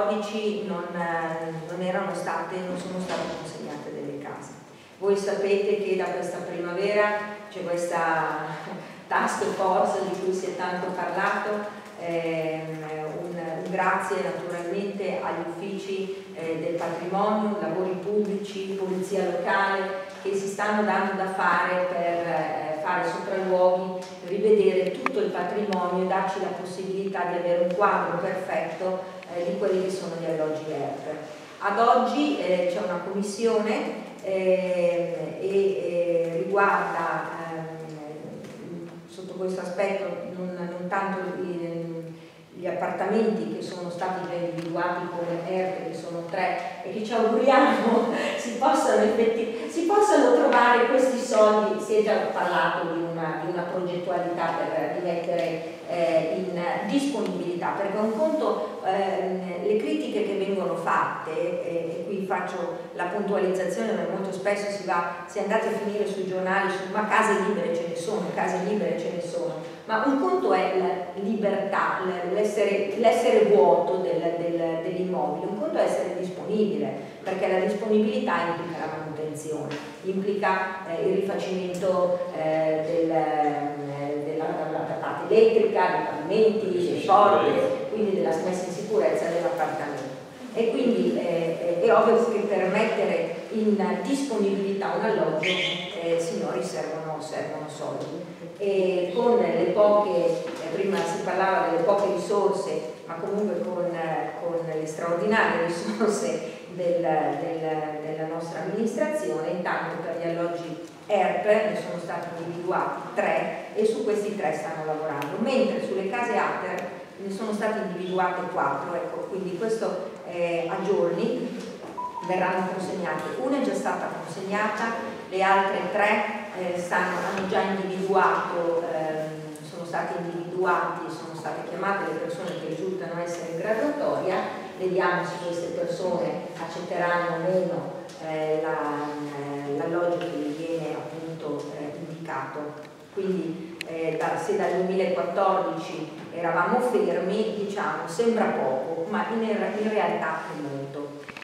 2014 non sono state consegnate delle case. Voi sapete che da questa primavera c'è questa task force di cui si è tanto parlato. Un grazie naturalmente agli uffici del patrimonio, lavori pubblici, polizia locale, che si stanno dando da fare per fare sopralluoghi, rivedere tutto il patrimonio e darci la possibilità di avere un quadro perfetto di quelli che sono gli alloggi ERP. Ad oggi c'è una commissione e riguarda sotto questo aspetto non tanto gli appartamenti che sono stati già individuati come ERP, che sono 3 e che ci auguriamo si possano trovare questi soldi. Si è già parlato di una progettualità per rimettere in disponibilità, perché un conto le critiche che vengono fatte, e qui faccio la puntualizzazione, perché molto spesso si è andati a finire sui giornali ma case libere ce ne sono, ma un conto è la libertà, l'essere vuoto dell'immobile, un conto è essere disponibile, perché la disponibilità implica la manutenzione, implica il rifacimento della parte elettrica, dei pavimenti, delle porte, quindi della messa in sicurezza dell'appartamento. E quindi è ovvio che per mettere in disponibilità un alloggio, signori, servono soldi. E con le poche, prima si parlava delle poche risorse, ma comunque con le straordinarie risorse della nostra amministrazione, intanto per gli alloggi ERP ne sono stati individuati 3 e su questi 3 stanno lavorando, mentre sulle case ATER ne sono state individuate 4, ecco, quindi questo a giorni verranno consegnate. Una è già stata consegnata, le altre 3 hanno già individuato, sono state individuate, sono state chiamate le persone che risultano essere in graduatoria. Vediamo se queste persone accetteranno o meno l'alloggio che gli viene appunto indicato. Quindi se dal 2014 eravamo fermi, diciamo, sembra poco, ma in realtà è molto.